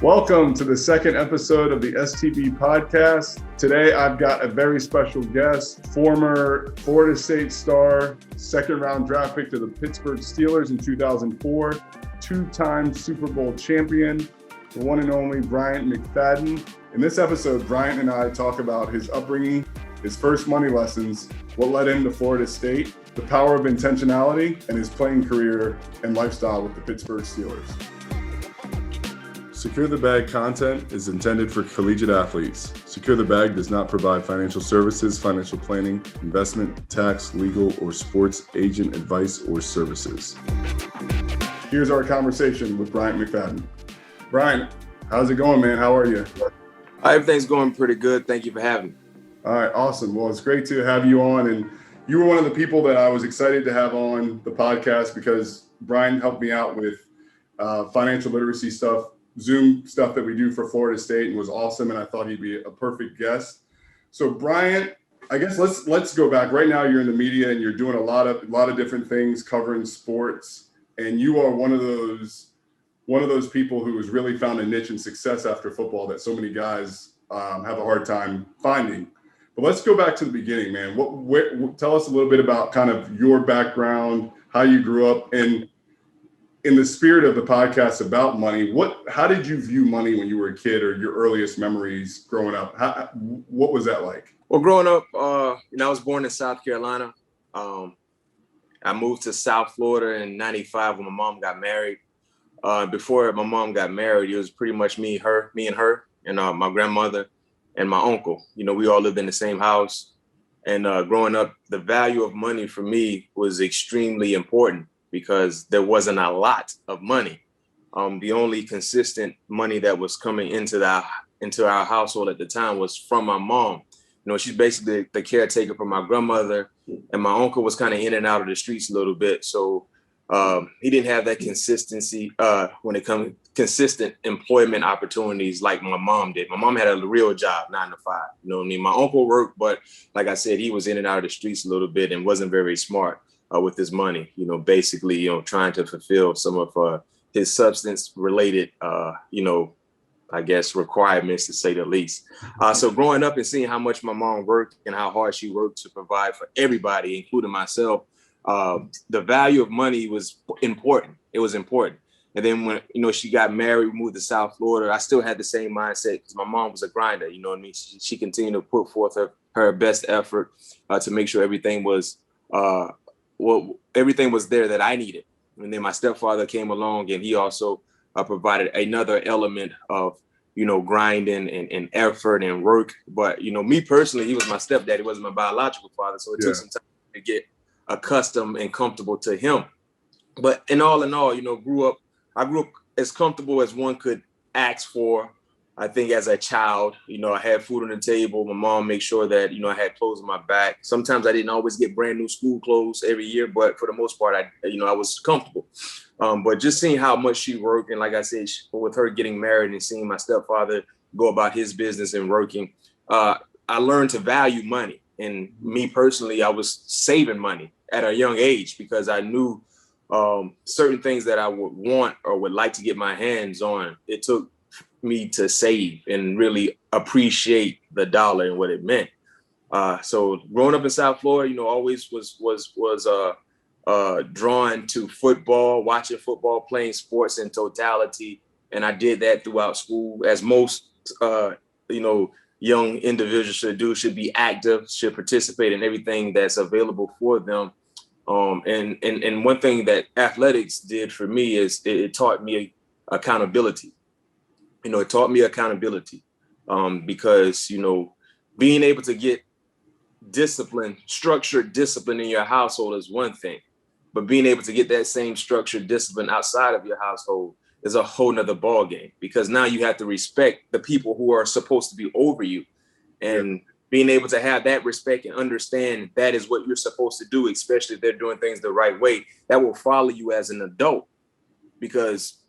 Welcome to the second episode of the STB podcast. Today, I've got a very special guest, former Florida State star, second-round draft pick to the Pittsburgh Steelers in 2004, two-time Super Bowl champion, the one and only Bryant McFadden. In this episode, Bryant and I talk about his upbringing, his first money lessons, what led him to Florida State, the power of intentionality, and his playing career and lifestyle with the Pittsburgh Steelers. Secure the Bag content is intended for collegiate athletes. Secure the Bag does not provide financial services, financial planning, investment, tax, legal, or sports agent advice or services. Here's our conversation with Bryant McFadden. Bryant, how's it going, man? How are you? Everything's going pretty good. Thank you for having me. All right, awesome. Well, it's great to have you on. And you were one of the people that I was excited to have on the podcast because Brian helped me out with financial literacy stuff, Zoom stuff that we do for Florida State, and was awesome. And I thought he'd be a perfect guest. So Bryant, I guess let's go back. Right now, you're in the media and you're doing a lot of different things covering sports. And you are one of those people who has really found a niche and success after football that so many guys have a hard time finding. But let's go back to the beginning, man. Tell us a little bit about kind of your background, how you grew up, and in the spirit of the podcast about money, how did you view money when you were a kid, or your earliest memories growing up? What was that like? Well, growing up, I was born in South Carolina. I moved to South Florida in '95 when my mom got married. Before my mom got married, it was pretty much me and her, and my grandmother and my uncle. We all lived in the same house. And growing up, the value of money for me was extremely important because there wasn't a lot of money. The only consistent money that was coming into our household at the time was from my mom. She's basically the caretaker for my grandmother, and my uncle was kind of in and out of the streets a little bit. So he didn't have that consistency when it comes consistent employment opportunities like my mom did. My mom had a real job, 9 to 5. You know what I mean? My uncle worked, but like I said, he was in and out of the streets a little bit and wasn't very smart with his money. Basically, trying to fulfill some of his substance related, I guess, requirements, to say the least. So growing up and seeing how much my mom worked and how hard she worked to provide for everybody, including myself, the value of money was important. It was important. And then when, she got married, we moved to South Florida, I still had the same mindset because my mom was a grinder. You know what I mean? She continued to put forth her best effort to make sure everything was there that I needed. And then my stepfather came along and he also provided another element of, grinding and effort and work. But, me personally, he was my stepdad. He wasn't my biological father. So it took some time to get accustomed and comfortable to him. But in all, I grew up as comfortable as one could ask for. I think as a child, I had food on the table. My mom made sure that, I had clothes on my back. Sometimes I didn't always get brand new school clothes every year, but for the most part, I was comfortable. But just seeing how much she worked, and like I said, with her getting married and seeing my stepfather go about his business and working, I learned to value money. And me personally, I was saving money at a young age because I knew certain things that I would want or would like to get my hands on. It took me to save and really appreciate the dollar and what it meant. So growing up in South Florida, always was drawn to football, watching football, playing sports in totality. And I did that throughout school, as most, young individuals should be active, should participate in everything that's available for them. And one thing that athletics did for me is it taught me accountability. It taught me accountability because, being able to get structured discipline in your household is one thing, but being able to get that same structured discipline outside of your household is a whole nother ball game, because now you have to respect the people who are supposed to be over you, and being able to have that respect and understand that is what you're supposed to do, especially if they're doing things the right way, that will follow you as an adult. Because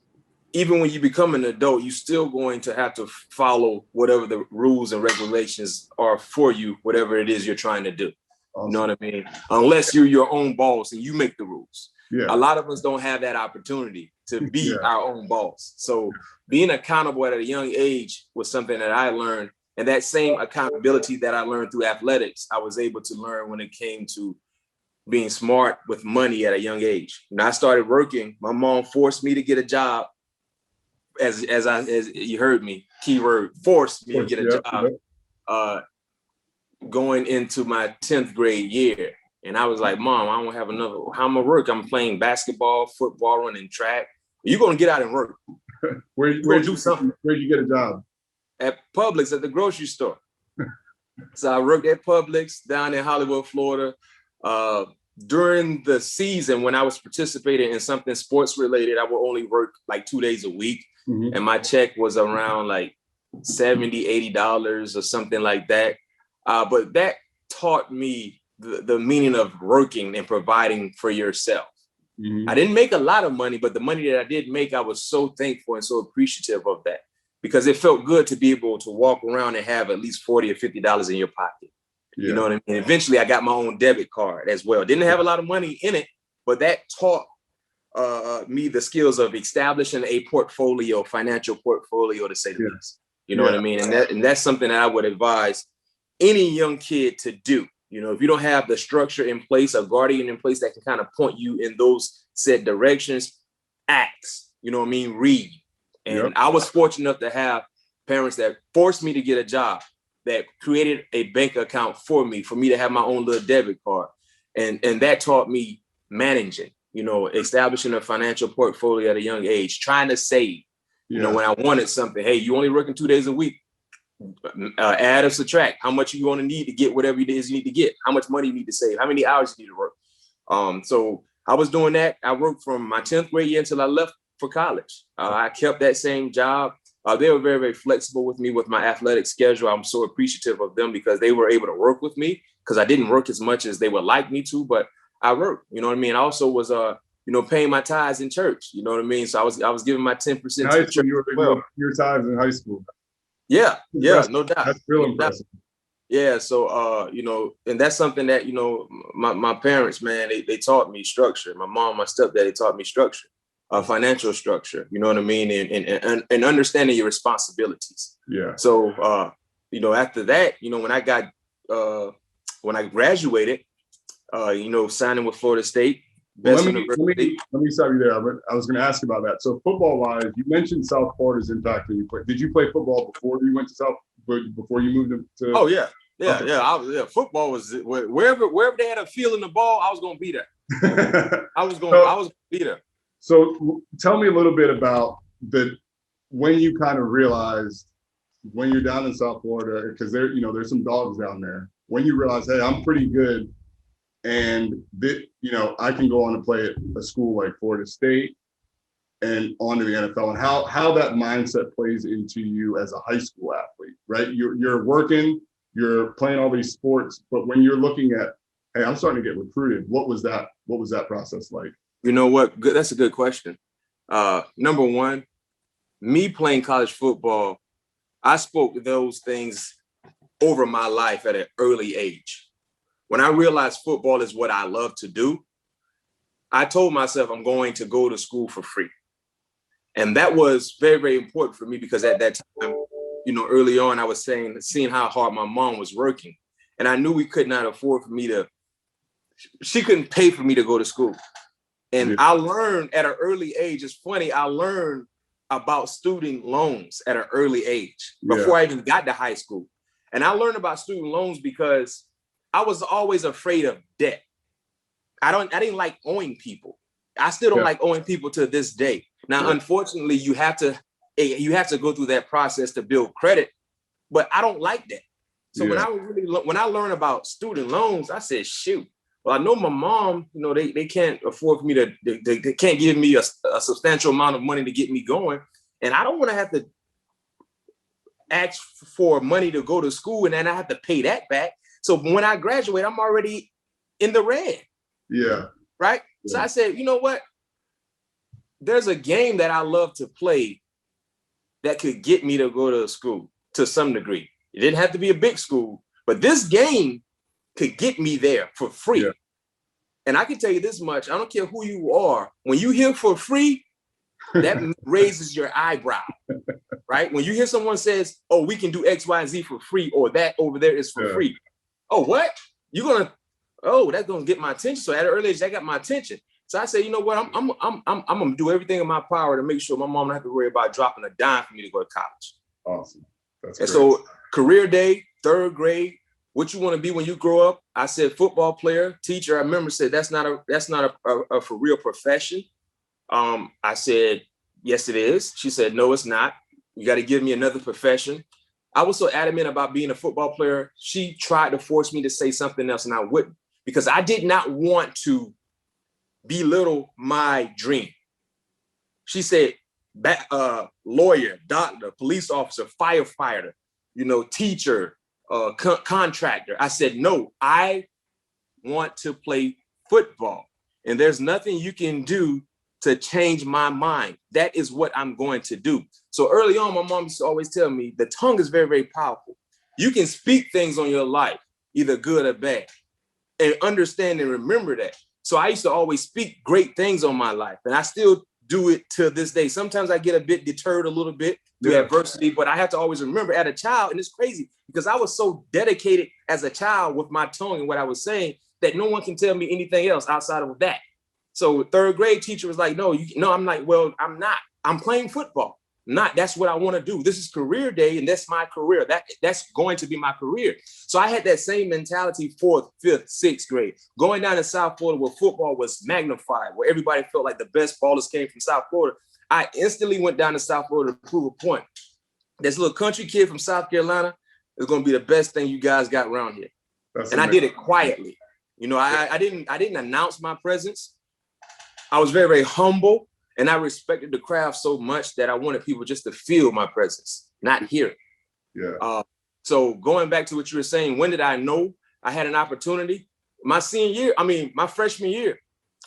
even when you become an adult, you're still going to have to follow whatever the rules and regulations are for you, whatever it is you're trying to do. Awesome. You know what I mean? Unless you're your own boss and you make the rules. Yeah. A lot of us don't have that opportunity. to be our own boss. So being accountable at a young age was something that I learned. And that same accountability that I learned through athletics, I was able to learn when it came to being smart with money at a young age. When I started working, my mom forced me to get a job. As you heard me, keyword, forced me to get a job going into my 10th grade year. And I was like, Mom, I don't have another, how am I work? I'm playing basketball, football, running track. You're going to get out and work. Where'd you get a job? At Publix, at the grocery store. So I worked at Publix down in Hollywood, Florida. During the season, when I was participating in something sports related, I would only work like 2 days a week. Mm-hmm. And my check was around like $70, $80 or something like that. But that taught me the meaning of working and providing for yourself. Mm-hmm. I didn't make a lot of money, but the money that I did make, I was so thankful and so appreciative of that, because it felt good to be able to walk around and have at least $40 or $50 in your pocket. Yeah. You know what I mean? Eventually, I got my own debit card as well. Didn't have a lot of money in it, but that taught me the skills of establishing a portfolio, financial portfolio, to say the least. You know what I mean? And that's something that I would advise any young kid to do. You know, if you don't have the structure in place, a guardian in place that can kind of point you in those said directions, ask, you know what I mean? Read. And I was fortunate enough to have parents that forced me to get a job, that created a bank account for me to have my own little debit card. And that taught me managing, you know, establishing a financial portfolio at a young age, trying to save. You know, when I wanted something, hey, you only working 2 days a week, add or subtract how much you going to need to get whatever it is you need to get, how much money you need to save, how many hours you need to work. So I was doing that. I worked from my 10th grade year until I left for college. I kept that same job. They were very, very flexible with me with my athletic schedule. I'm so appreciative of them because they were able to work with me, because I didn't work as much as they would like me to, but I worked, you know what I mean? I also was, you know, paying my tithes in church, you know what I mean? So I was giving my 10% to church. Your tithes in high school. Yeah, no doubt. That's real impressive. Yeah, so, you know, and that's something that, you know, my parents, man, they taught me structure. My mom, my stepdad, they taught me structure. Financial structure, you know what I mean? And understanding your responsibilities. Yeah. So, you know, after that, you know, when I graduated, you know, signing with Florida State. Let me stop you there. I was going to ask about that. So football wise, you mentioned South Florida's impact when you played. Did you play football before you went to before you moved to? Oh yeah. Yeah. Football was wherever they had a feel in the ball, I was going to be there. I was going to be there. So tell me a little bit about when you kind of realized when you're down in South Florida, because there's some dogs down there, when you realize, hey, I'm pretty good, and I can go on to play at a school like Florida State and on to the NFL, and how that mindset plays into you as a high school athlete, right? You're working, you're playing all these sports, but when you're looking at, hey, I'm starting to get recruited, what was that process like? You know what? That's a good question. Number one, me playing college football, I spoke those things over my life at an early age. When I realized football is what I love to do, I told myself I'm going to go to school for free. And that was very, very important for me, because at that time, you know, early on, I was seeing how hard my mom was working. And I knew we could not afford she couldn't pay for me to go to school. And I learned at an early age, it's funny, I learned about student loans at an early age before I even got to high school. And I learned about student loans because I was always afraid of debt. I didn't like owing people. I still don't like owing people to this day. Now, unfortunately, you have to go through that process to build credit, but I don't like that. So when I learned about student loans, I said, shoot. Well, I know my mom, you know, they can't afford for me they can't give me a substantial amount of money to get me going. And I don't want to have to ask for money to go to school and then I have to pay that back. So when I graduate, I'm already in the red. Yeah. Right. Yeah. So I said, you know what? There's a game that I love to play that could get me to go to school to some degree. It didn't have to be a big school, but this game could get me there for free. Yeah. And I can tell you this much, I don't care who you are, when you hear for free, That raises your eyebrow, right? When you hear someone says, oh, we can do X, Y, and Z for free, or that over there is for free. Oh, what? You're gonna, oh, that's gonna get my attention. So at an early age, that got my attention. So I said, you know what? I'm gonna do everything in my power to make sure my mom don't have to worry about dropping a dime for me to go to college. Awesome. That's and great. So career day, third grade, what you want to be when you grow up? I said football player. Teacher, I remember said that's not a for real profession. I said, yes, it is. She said, no, it's not. You got to give me another profession. I was so adamant about being a football player. She tried to force me to say something else, and I wouldn't, because I did not want to belittle my dream. She said, lawyer, doctor, police officer, firefighter, teacher, contractor. I said, no, I want to play football, and there's nothing you can do to change my mind. That is what I'm going to do. So early on, my mom used to always tell me the tongue is very, very powerful. You can speak things on your life, either good or bad, and understand and remember that. So I used to always speak great things on my life, and I still do it to this day. Sometimes I get a bit deterred a little bit through adversity, but I have to always remember as a child, and it's crazy because I was so dedicated as a child with my tongue and what I was saying that no one can tell me anything else outside of that. So third grade teacher was like, no, I'm like, well, I'm not. I'm playing football. That's what I want to do. This is career day, and that's my career. That's going to be my career. So I had that same mentality 4th, 5th, 6th grade. Going down to South Florida where football was magnified, where everybody felt like the best ballers came from South Florida. I instantly went down to South Florida to prove a point. This little country kid from South Carolina is going to be the best thing you guys got around here. That's amazing. I did it quietly. I didn't announce my presence. I was very, very humble, and I respected the craft so much that I wanted people just to feel my presence, not hear it. Yeah. So going back to what you were saying, when did I know I had an opportunity? My freshman year,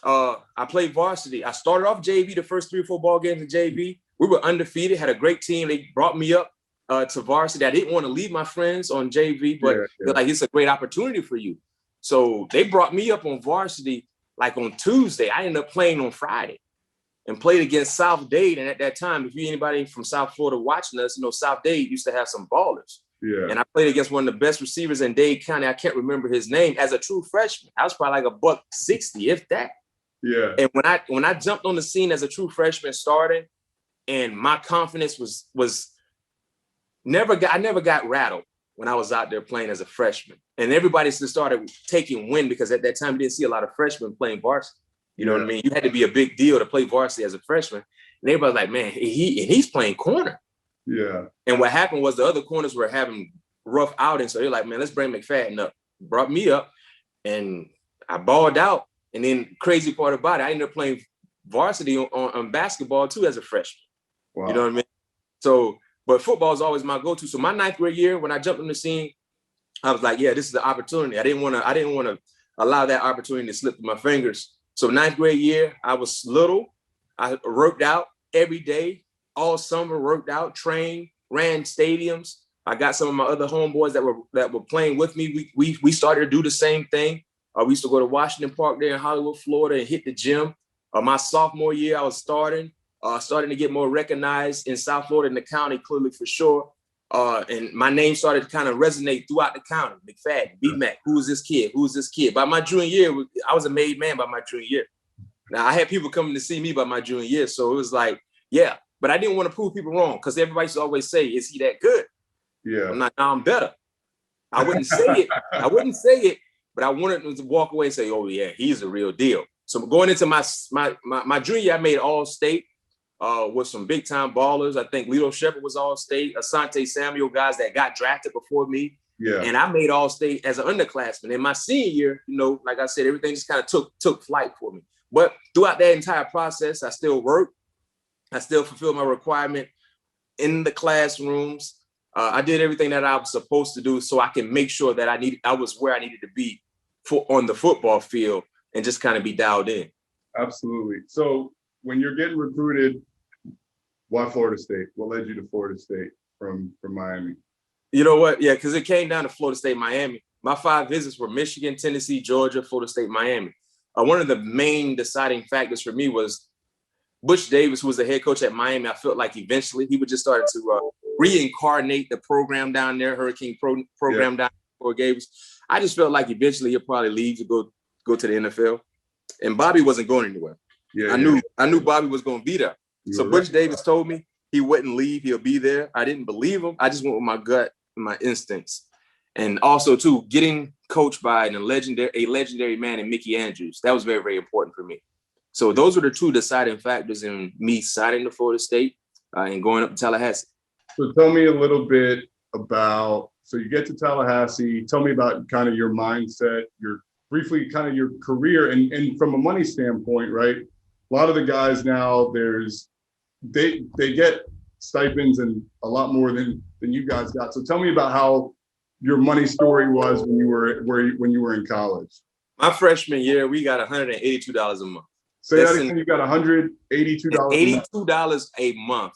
I played varsity. I started off JV, the first 3 or 4 ball games in JV. We were undefeated, had a great team. They brought me up to varsity. I didn't want to leave my friends on JV, but they're like, it's a great opportunity for you. So they brought me up on varsity like on Tuesday. I ended up playing on Friday and played against South Dade. And at that time, if you anybody from South Florida watching us, South Dade used to have some ballers. Yeah. And I played against one of the best receivers in Dade County. I can't remember his name. As a true freshman, I was probably like $160, if that. Yeah. And when I jumped on the scene as a true freshman starting, and my confidence I never got rattled when I was out there playing as a freshman. And everybody started taking wind because at that time we didn't see a lot of freshmen playing varsity. You know what I mean? You had to be a big deal to play varsity as a freshman. And everybody's like, man, he's playing corner. Yeah. And what happened was the other corners were having rough outings. So they're like, man, let's bring McFadden up. Brought me up, and I balled out. And then crazy part about it, I ended up playing varsity on basketball too as a freshman. Wow. You know what I mean? So, but football is always my go-to. So my 9th grade year, when I jumped on the scene, I was like, yeah, this is the opportunity. I didn't want to allow that opportunity to slip through my fingers. So 9th grade year, I was little. I worked out every day, all summer, worked out, trained, ran stadiums. I got some of my other homeboys that were playing with me. We started to do the same thing. We used to go to Washington Park there in Hollywood, Florida, and hit the gym. My sophomore year, I was starting to get more recognized in South Florida in the county, clearly for sure. And my name started to kind of resonate throughout the county. McFadden, B-Mac, who is this kid? Who is this kid? By my junior year, I was a made man by my junior year. Now, I had people coming to see me by my junior year. So it was like, yeah. But I didn't want to prove people wrong because everybody used to always say, is he that good? Yeah. I'm like, no, I'm better. I wouldn't say it. But I wanted them to walk away and say, oh, yeah, he's a real deal. So going into my junior year, I made All-State. With some big time ballers. I think Lito Shepherd was All-State, Asante Samuel, guys that got drafted before me. Yeah. And I made All-State as an underclassman. In my senior year, like I said, everything just kind of took flight for me. But throughout that entire process, I still worked. I still fulfilled my requirement in the classrooms. I did everything that I was supposed to do so I can make sure that I was where I needed to be on the football field and just kind of be dialed in. Absolutely. So when you're getting recruited, why Florida State? What led you to Florida State from Miami? You know what? Yeah, because it came down to Florida State, Miami. My 5 visits were Michigan, Tennessee, Georgia, Florida State, Miami. One of the main deciding factors for me was Butch Davis, who was the head coach at Miami, I felt like eventually he would just start to reincarnate the program down there, Hurricane program down there for Gables. I just felt like eventually he'll probably leave to go to the NFL. And Bobby wasn't going anywhere. I knew Bobby was going to be there. So Butch Davis told me he wouldn't leave. He'll be there. I didn't believe him. I just went with my gut and my instincts. And also, too, getting coached by a legendary man in Mickey Andrews, that was very, very important for me. So those were the two deciding factors in me signing to Florida State and going up to Tallahassee. So tell me a little bit about, so you get to Tallahassee, tell me about kind of your mindset, briefly kind of your career, and from a money standpoint, right? A lot of the guys now, they get stipends and a lot more than you guys got. So tell me about how your money story was when you were in college. My freshman year, we got $182 a month. Say that again, you got $182 $82 a month.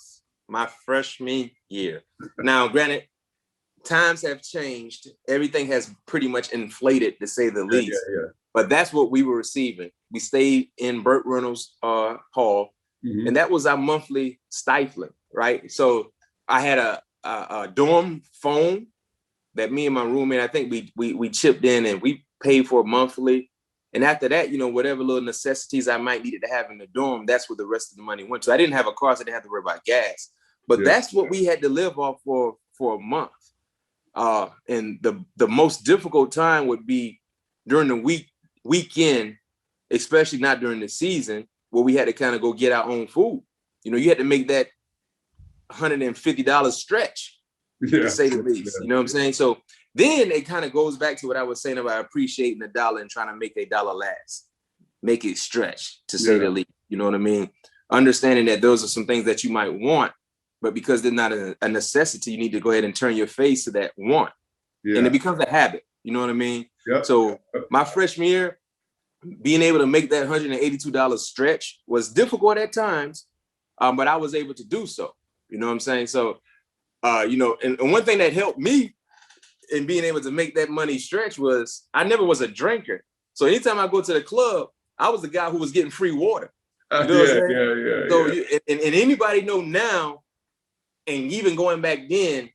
My freshman year. Now, granted, times have changed. Everything has pretty much inflated, to say the least. But that's what we were receiving. We stayed in Burt Reynolds Hall, and that was our monthly stipend, right? So I had a dorm phone that me and my roommate, I think we chipped in and we paid for monthly. And after that, whatever little necessities I might needed to have in the dorm, that's where the rest of the money went to. I didn't have a car, so I didn't have to worry about gas. But that's what we had to live off for a month. And the most difficult time would be during the weekend, especially not during the season, where we had to kind of go get our own food. You had to make that $150 stretch, to say the least. You know what I'm saying? So then it kind of goes back to what I was saying about appreciating the dollar and trying to make a dollar last, make it stretch, to say the least. You know what I mean? Understanding that those are some things that you might want, but because they're not a necessity, you need to go ahead and turn your face to that want. And it becomes a habit. You know what I mean? So my freshman year, being able to make that $182 stretch was difficult at times, but I was able to do so. You know what I'm saying? So, and one thing that helped me in being able to make that money stretch was I never was a drinker. So anytime I go to the club, I was the guy who was getting free water. You know what I'm saying? So and anybody know now, and even going back then,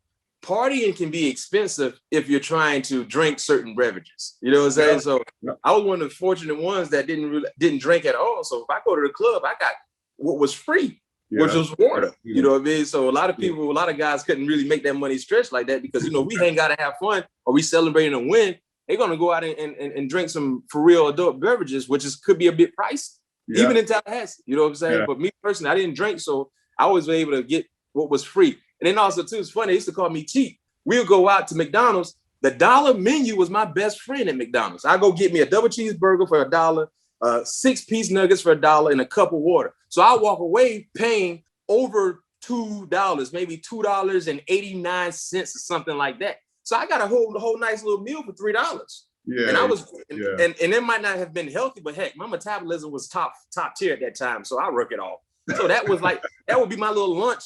partying can be expensive if you're trying to drink certain beverages. You know what I'm saying? So I was one of the fortunate ones that didn't drink at all. So if I go to the club, I got what was free, which was water. You know what I mean? So a lot of people, a lot of guys couldn't really make that money stretch like that because, we ain't got to have fun or we celebrating a win. They're going to go out and drink some for real adult beverages, which could be a bit pricey, even in Tallahassee. You know what I'm saying? But me personally, I didn't drink. So I was able to get what was free. And then also, too, it's funny, they used to call me cheap. We'll go out to McDonald's. The dollar menu was my best friend at McDonald's. I go get me a double cheeseburger for $1, 6-piece nuggets for $1, and a cup of water. So I walk away paying over $2, maybe $2.89 or something like that. So I got a whole nice little meal for $3. And I was, and it might not have been healthy, but heck, my metabolism was top tier at that time. So I work it off. So that was like, that would be my little lunch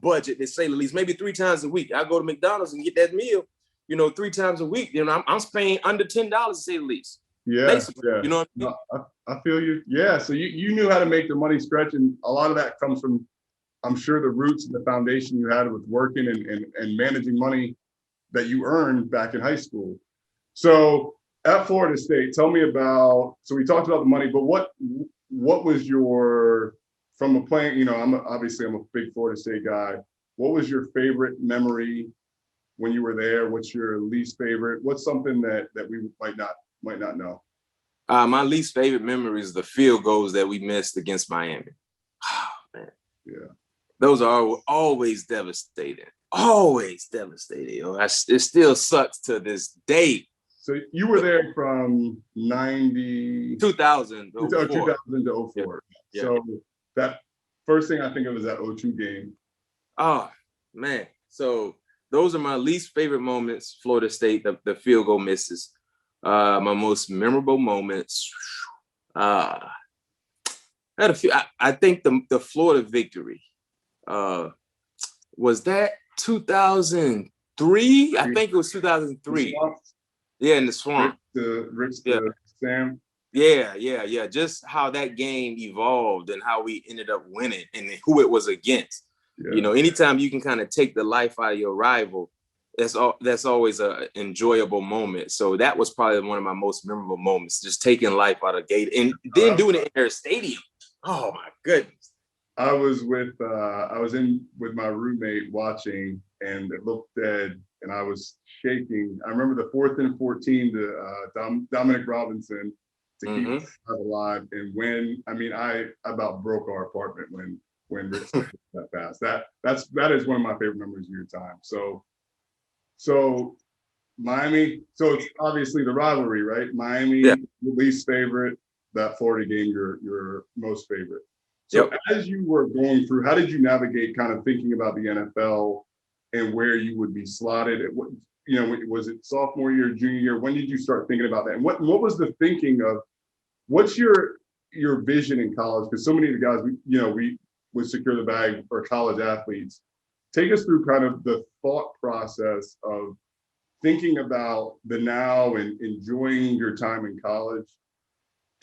budget, to say the least, maybe 3 times a week. I go to McDonald's and get that meal, 3 times a week. I'm spending under $10, to say the least. You know what I mean? No, I feel you. Yeah. So you knew how to make the money stretch, and a lot of that comes from, I'm sure, the roots and the foundation you had with working and managing money that you earned back in high school. So at Florida State, tell me about, so we talked about the money, but what was your, from a playing, I'm a big Florida State guy. What was your favorite memory when you were there? What's your least favorite? What's something that we might not know? My least favorite memory is the field goals that we missed against Miami. Oh, man. Yeah. Those are always devastating. Always devastating. It still sucks to this day. So you were there from 2000 to 04. Yeah. So that first thing I think of is that 02 game. Oh, man. So those are my least favorite moments, Florida State, the field goal misses. My most memorable moments. I had a few. I think the Florida victory. Was that 2003? I think it was 2003. Yeah, in the swamp. Rich yeah. Sam. Yeah. Just how that game evolved and how we ended up winning and who it was against. Yeah. Anytime you can kind of take the life out of your rival, that's always an enjoyable moment. So that was probably one of my most memorable moments, just taking life out of Gator and then doing it in their stadium. Oh my goodness. I was in with my roommate watching, and it looked dead, and I was shaking. I remember the 4th and 14 to Dominic Robinson to keep us alive, and I about broke our apartment when Rick that pass. That is one of my favorite memories of your time. So Miami. So it's obviously the rivalry, right? Miami, Yeah. Your least favorite. That Florida game, your most favorite. So as you were going through, how did you navigate kind of thinking about the NFL and where you would be slotted? Was it sophomore year, junior year? When did you start thinking about that? And what was the thinking of, what's your vision in college? Because so many of the guys, we would secure the bag for college athletes. Take us through kind of the thought process of thinking about the now and enjoying your time in college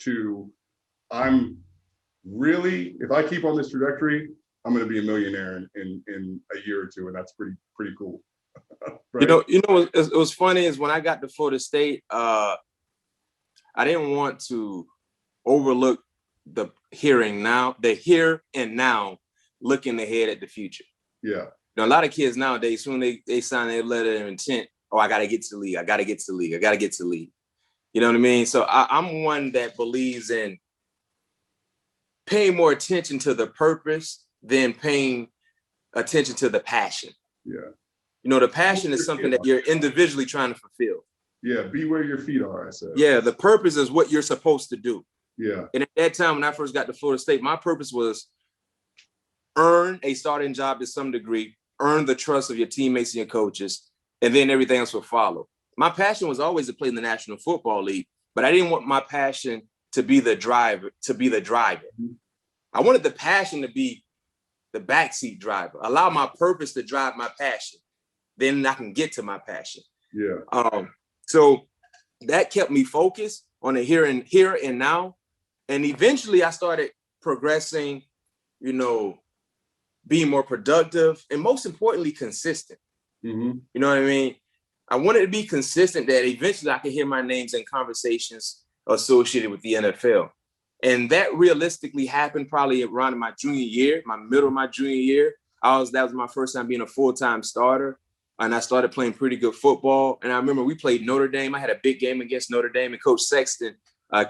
to, if I keep on this trajectory, I'm going to be a millionaire in a year or two, and that's pretty cool. Right? It was funny is when I got to Florida State, I didn't want to overlook the here and now, looking ahead at the future. Yeah. A lot of kids nowadays, when they sign their letter of intent, I got to get to the league. I got to get to the league. I got to get to the league. You know what I mean? So I'm one that believes in paying more attention to the purpose than paying attention to the passion. Yeah. The passion is something that you're individually trying to fulfill. Yeah, be where your feet are, I said. Yeah, the purpose is what you're supposed to do. Yeah. And at that time, when I first got to Florida State, my purpose was earn a starting job to some degree, earn the trust of your teammates and your coaches, and then everything else will follow. My passion was always to play in the National Football League, but I didn't want my passion to be the driver. Mm-hmm. I wanted the passion to be the backseat driver. Allow my purpose to drive my passion. Then I can get to my passion. Yeah. So that kept me focused on the here and now. And eventually I started progressing, being more productive, and most importantly, consistent. Mm-hmm. You know what I mean? I wanted to be consistent that eventually I could hear my names in conversations associated with the NFL. And that realistically happened probably around my junior year, middle of my junior year. That was my first time being a full-time starter. And I started playing pretty good football. And I remember we played Notre Dame. I had a big game against Notre Dame, and Coach Sexton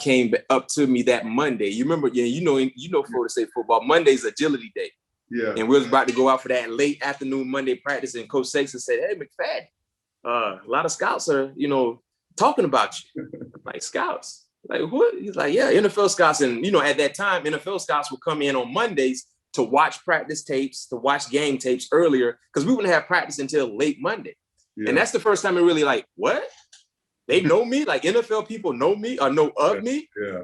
came up to me that Monday. You remember, you know Florida State football. Monday's agility day. Yeah. And we was about to go out for that late afternoon Monday practice. And Coach Sexton said, "Hey, McFadden, a lot of scouts are, talking about you." I'm like, scouts? Like, what? He's like, yeah, NFL scouts. And, at that time, NFL scouts would come in on Mondays to watch practice tapes, to watch game tapes earlier, because we wouldn't have practice until late Monday. Yeah. And that's the first time it really like, what? They know me? Like NFL people know me or know of me? Yeah.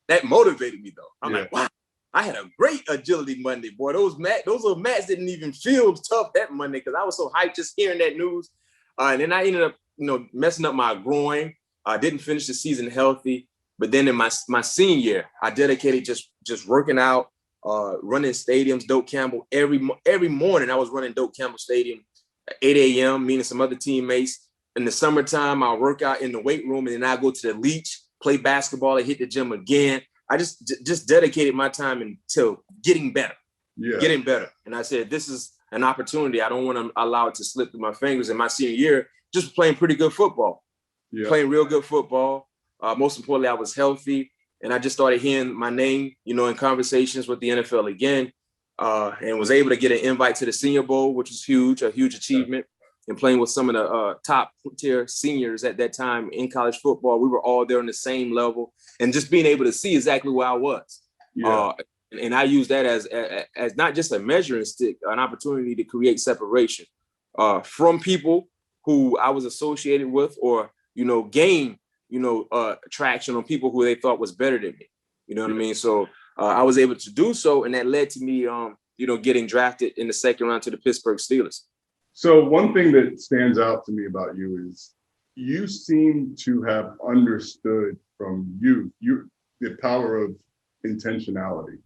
That motivated me, though. I'm like, wow, I had a great agility Monday, boy. Those little mats didn't even feel tough that Monday because I was so hyped just hearing that news. And then I ended up, messing up my groin. I didn't finish the season healthy. But then in my senior year, I dedicated just working out, running stadiums, Doak Campbell. Every morning I was running Doak Campbell Stadium at 8 a.m., meeting some other teammates. In the summertime, I'll work out in the weight room, and then I go to the leach, play basketball, and hit the gym again. I just dedicated my time until getting better. And I said, this is an opportunity. I don't want to allow it to slip through my fingers. In my senior year, just playing pretty good football, playing real good football. Most importantly, I was healthy, and I just started hearing my name, in conversations with the NFL again, and was able to get an invite to the Senior Bowl, which was a huge achievement, and playing with some of the top tier seniors at that time in college football. We were all there on the same level, and just being able to see exactly where I was. And I use that as not just a measuring stick, an opportunity to create separation from people who I was associated with, or, gain traction on people who they thought was better than me. You know what I mean? So I was able to do so, and that led to me, getting drafted in the second round to the Pittsburgh Steelers. So one thing that stands out to me about you is you seem to have understood from youth. the power of intentionality,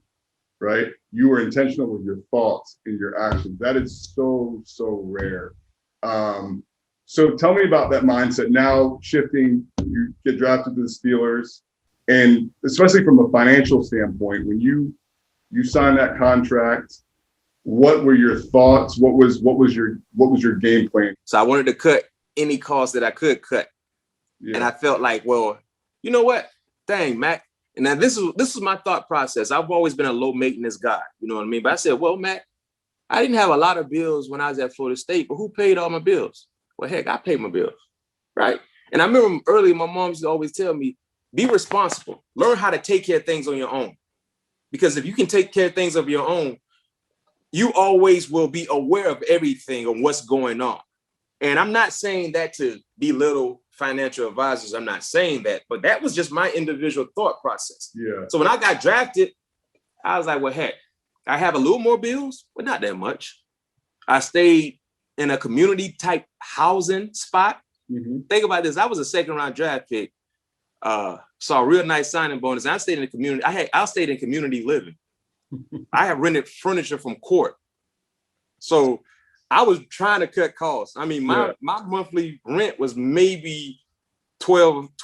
right? You were intentional with your thoughts and your actions. That is so, so rare. So tell me about that mindset now shifting, you get drafted to the Steelers, and especially from a financial standpoint, when you signed that contract, what were your thoughts? What was your game plan? So I wanted to cut any cost that I could cut. Yeah. And I felt like, well, you know what? Dang, Mac. And now this is my thought process. I've always been a low maintenance guy. You know what I mean? But I said, well, Mac, I didn't have a lot of bills when I was at Florida State, but who paid all my bills? Well, heck, I paid my bills, right? And I remember earlier, my mom used to always tell me, be responsible. Learn how to take care of things on your own. Because if you can take care of things of your own, you always will be aware of everything and what's going on. And I'm not saying that to belittle financial advisors. I'm not saying that, but that was just my individual thought process. Yeah. So when I got drafted, I was like, well, heck, I have a little more bills, but not that much. I stayed in a community type housing spot. Mm-hmm. Think about this. I was a second round draft pick. Saw a real nice signing bonus. I stayed in the community. I stayed in community living. I had rented furniture from court. So I was trying to cut costs. I mean, my monthly rent was maybe $1,200,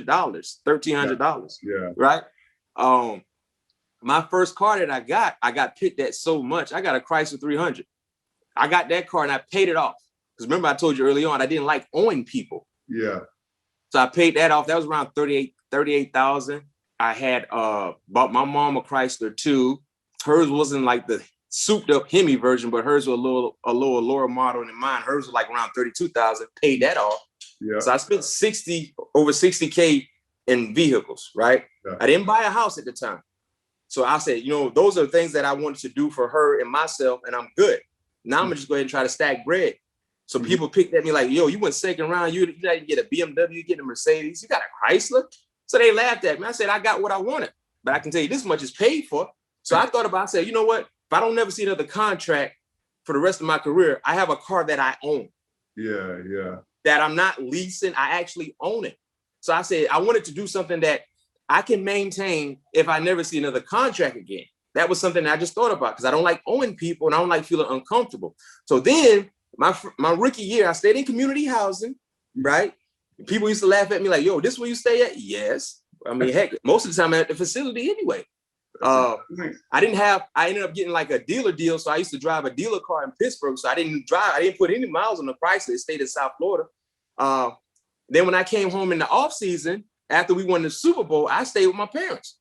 $1,300. Yeah. Right. My first car that I got picked at so much. I got a Chrysler 300. I got that car and I paid it off. Because remember, I told you early on, I didn't like owing people. Yeah. So I paid that off. That was around $38,000. I had bought my mom a Chrysler too. Hers wasn't like the souped up Hemi version, but hers was a little lower model than mine. Hers was like around $32,000. Paid that off. Yeah. So I spent over $60K in vehicles, right? Yeah. I didn't buy a house at the time. So I said, you know, those are things that I wanted to do for her and myself, and I'm good. Now I'm gonna just go ahead and try to stack bread. So people picked at me like, yo, you went second round, you didn't get a BMW, you get a Mercedes, you got a Chrysler. So they laughed at me. I said, I got what I wanted, but I can tell you this much is paid for. So I thought about, I said, you know what? If I don't never see another contract for the rest of my career, I have a car that I own. Yeah, yeah. That I'm not leasing, I actually own it. So I said, I wanted to do something that I can maintain if I never see another contract again. That was something that I just thought about because I don't like owing people and I don't like feeling uncomfortable. So then my rookie year, I stayed in community housing, right? People used to laugh at me like, yo, this where you stay at? Yes. I mean, heck, most of the time I'm at the facility anyway. I ended up getting like a dealer deal. So I used to drive a dealer car in Pittsburgh. So I didn't put any miles on the price. It stayed in South Florida. Then when I came home in the off season, after we won the Super Bowl, I stayed with my parents.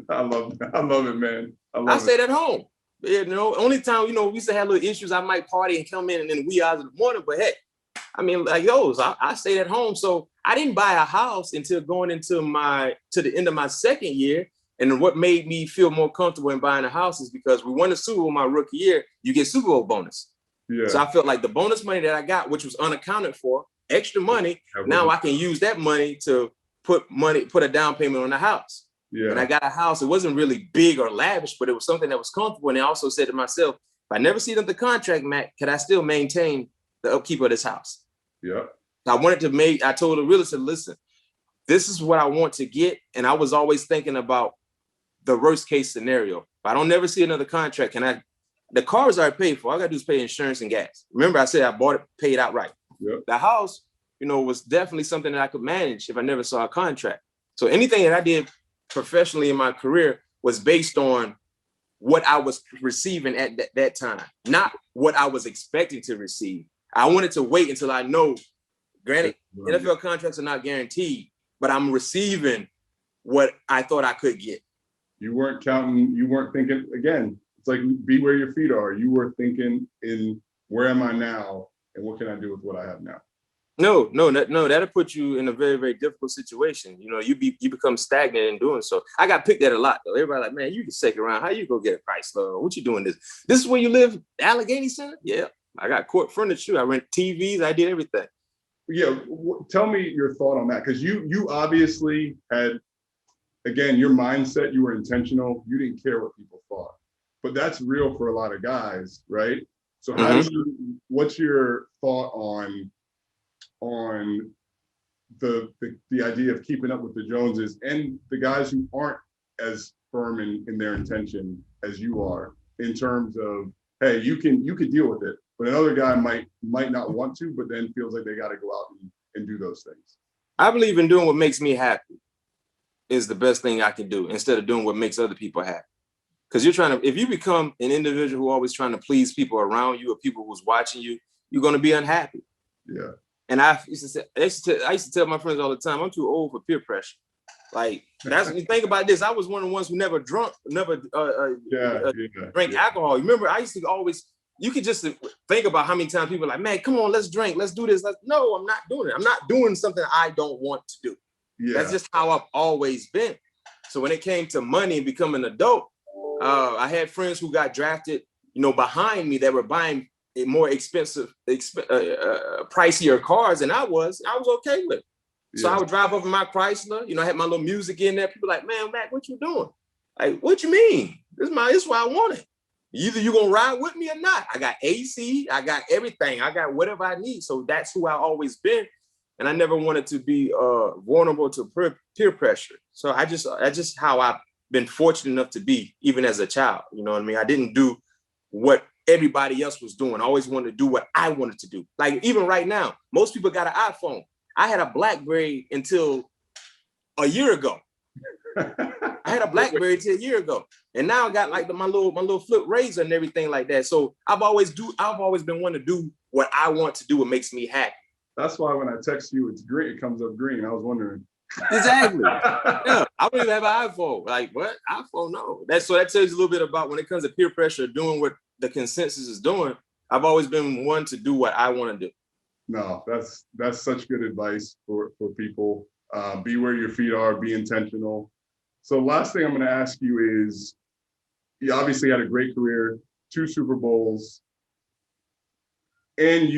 I love it, man. I stayed at home. You know, only time, you know, we used to have little issues. I might party and come in and then wee hours in the morning, but heck, I mean, like those, I stayed at home. So I didn't buy a house until going into to the end of my second year. And what made me feel more comfortable in buying a house is because we won the Super Bowl my rookie year, you get Super Bowl bonus. Yeah. So I felt like the bonus money that I got, which was unaccounted for, extra money, now I can use that money to put a down payment on the house. Yeah. And I got a house. It wasn't really big or lavish, but it was something that was comfortable. And I also said to myself, if I never see another contract, Matt, can I still maintain the upkeep of this house? Yeah. I told the realtor, listen, this is what I want to get. And I was always thinking about the worst case scenario. If I don't never see another contract, the car is already paid for. All I got to do is pay insurance and gas. Remember, I said I bought it, paid outright. Yep. The house, you know, was definitely something that I could manage if I never saw a contract. So anything that I did professionally in my career was based on what I was receiving at that time, not what I was expecting to receive. I wanted to wait until I know, granted, NFL contracts are not guaranteed, but I'm receiving what I thought I could get. You weren't counting, you weren't thinking, again, it's like be where your feet are. You were thinking in where am I now and what can I do with what I have now? No, that'll put you in a very, very difficult situation. You know, you become stagnant in doing so. I got picked at a lot though. Everybody like, man, you can second round. How you go get a Chrysler? What you doing this? This is where you live, Allegheny Center? Yeah. I got court furniture. I rent TVs. I did everything. Yeah. Tell me your thought on that. Because you obviously had, again, your mindset, you were intentional. You didn't care what people thought. But that's real for a lot of guys, right? So what's your thought on the idea of keeping up with the Joneses and the guys who aren't as firm in their intention as you are, in terms of, hey, you could deal with it, but another guy might not want to, but then feels like they got to go out and do those things. I believe in doing what makes me happy is the best thing I can do, instead of doing what makes other people happy. Because if you become an individual who always trying to please people around you or people who's watching you, you're going to be unhappy. Yeah. And I used to tell my friends all the time, I'm too old for peer pressure. Like, that's when you think about this. I was one of the ones who never drank alcohol. Remember, I used to always, you could just think about how many times people are like, man, come on, let's drink, let's do this. No, I'm not doing it. I'm not doing something I don't want to do. Yeah. That's just how I've always been. So when it came to money and becoming an adult, I had friends who got drafted, behind me, that were buying more expensive, pricier cars than I was okay with. So I would drive up in my Chrysler, I had my little music in there. People like, man, Mac, what you doing? Like, what you mean? This is what I wanted. Either you're going to ride with me or not. I got AC, I got everything. I got whatever I need. So that's who I've always been. And I never wanted to be vulnerable to peer pressure. So that's just how I've been fortunate enough to be, even as a child. You know what I mean? I didn't do what everybody else was doing. I always wanted to do what I wanted to do. Like, even right now, most people got an iPhone. I had a BlackBerry until a year ago. I had a BlackBerry until a year ago. And now I got like my little flip razor and everything like that. So I've always been wanting to do what I want to do. What makes me happy. That's why when I text you, it's green. It comes up green. I was wondering. Exactly. Yeah, I don't even have an iPhone. Like, what? iPhone? No. That tells you a little bit about when it comes to peer pressure, doing what the consensus is doing. I've always been one to do what I want to do. No, that's such good advice for people. Be where your feet are. Be intentional. So last thing I'm going to ask you is, you obviously had a great career, 2 Super Bowls, and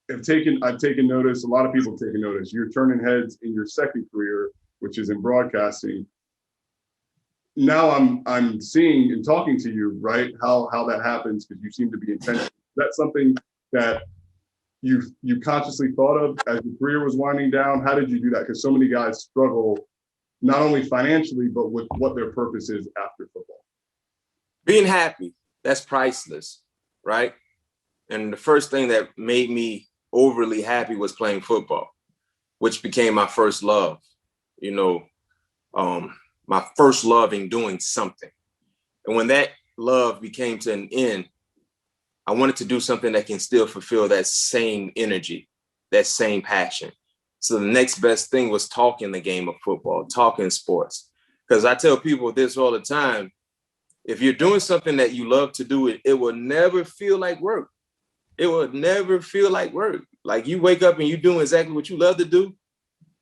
I've taken notice. A lot of people have taken notice. You're turning heads in your second career, which is in broadcasting. Now I'm seeing and talking to you, right? How that happens, because you seem to be intentional. Is that something that you consciously thought of as your career was winding down? How did you do that? Because so many guys struggle, not only financially, but with what their purpose is after football. Being happy, that's priceless, right? And the first thing that made me overly happy was playing football, which became my first love, my first love in doing something. And when that love became to an end, I wanted to do something that can still fulfill that same energy, that same passion. So the next best thing was talking the game of football, talking sports. Because I tell people this all the time, if you're doing something that you love to do, it will never feel like work. It will never feel like work. Like, you wake up and you're doing exactly what you love to do.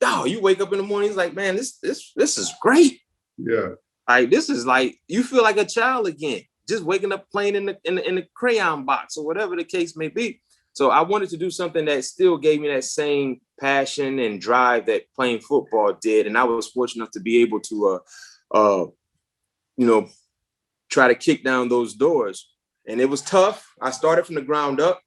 Oh, you wake up in the morning, it's like, man, this is great. Yeah. Like, this is like, you feel like a child again, just waking up playing in the crayon box or whatever the case may be. So I wanted to do something that still gave me that same passion and drive that playing football did. And I was fortunate enough to be able to, try to kick down those doors. And it was tough. I started from the ground up,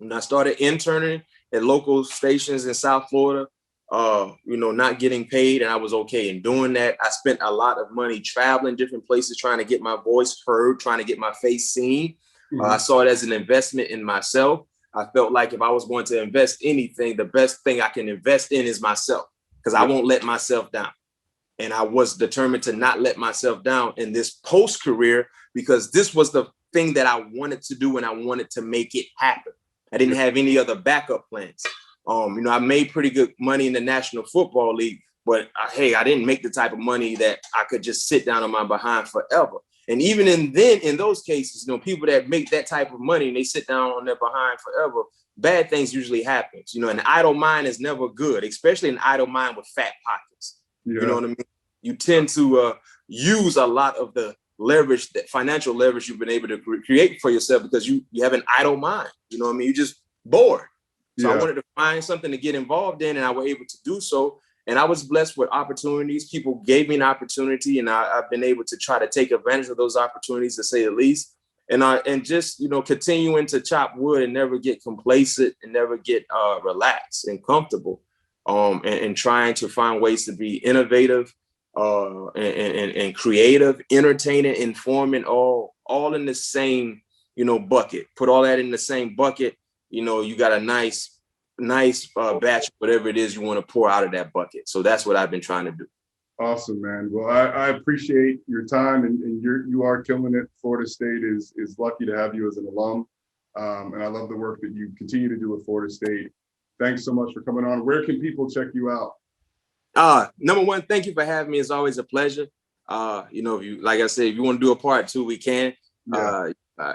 and I started interning at local stations in South Florida, not getting paid, and I was okay in doing that. I spent a lot of money traveling different places, trying to get my voice heard, trying to get my face seen. Mm-hmm. I saw it as an investment in myself. I felt like if I was going to invest anything, the best thing I can invest in is myself, because I won't let myself down. And I was determined to not let myself down in this post-career, because this was the thing that I wanted to do, and I wanted to make it happen. I didn't have any other backup plans. I made pretty good money in the National Football League, but I didn't make the type of money that I could just sit down on my behind forever. And even in those cases, people that make that type of money and they sit down on their behind forever, bad things usually happen. An idle mind is never good, especially an idle mind with fat pockets. Yeah. You know what I mean? You tend to use a lot of the leverage, that financial leverage you've been able to create for yourself, because you have an idle mind. You know what I mean? You're just bored. So I wanted to find something to get involved in, and I was able to do so. And I was blessed with opportunities. People gave me an opportunity, and I've been able to try to take advantage of those opportunities, to say the least. And just continuing to chop wood and never get complacent and never get relaxed and comfortable. and trying to find ways to be innovative and creative, entertaining, informing, all in the same, bucket. Put all that in the same bucket. You got a nice batch, whatever it is you want to pour out of that bucket. So that's what I've been trying to do. Awesome, man. Well, I appreciate your time, and you are killing it. Florida State is lucky to have you as an alum, and I love the work that you continue to do at Florida State. Thanks so much for coming on. Where can people check you out? Number one, thank you for having me. It's always a pleasure. If you, like I said, if you want to do a part 2, we can. Yeah.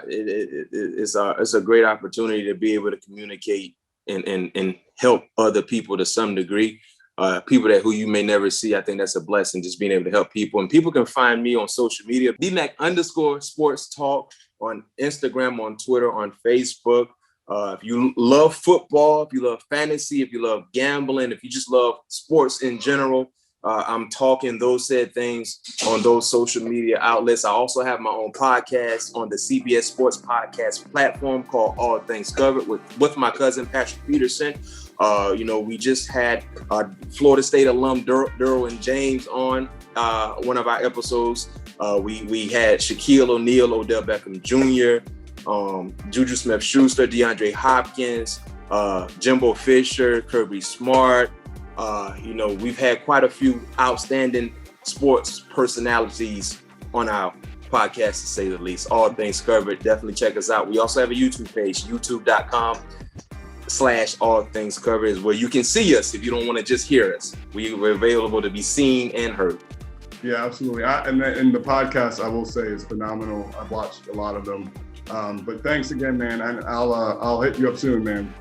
It's a great opportunity to be able to communicate and help other people to some degree. People who you may never see. I think that's a blessing, just being able to help people. And people can find me on social media, BMAC_sports talk on Instagram, on Twitter, on Facebook. If you love football, if you love fantasy, if you love gambling, if you just love sports in general, I'm talking those said things on those social media outlets. I also have my own podcast on the CBS Sports Podcast platform called All Things Covered with my cousin, Patrick Peterson. We just had Florida State alum Derwin James on one of our episodes. We had Shaquille O'Neal, Odell Beckham Jr., Juju Smith-Schuster, DeAndre Hopkins, Jimbo Fisher, Kirby Smart. We've had quite a few outstanding sports personalities on our podcast, to say the least. All Things Covered. Definitely check us out. We also have a YouTube page, youtube.com/All Things Covered, is where you can see us if you don't want to just hear us. We're available to be seen and heard. Yeah, absolutely. And the podcast, I will say, is phenomenal. I've watched a lot of them. But thanks again, man. And I'll hit you up soon, man.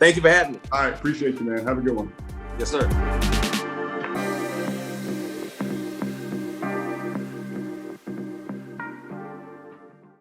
Thank you for having me. All right, appreciate you, man. Have a good one. Yes, sir.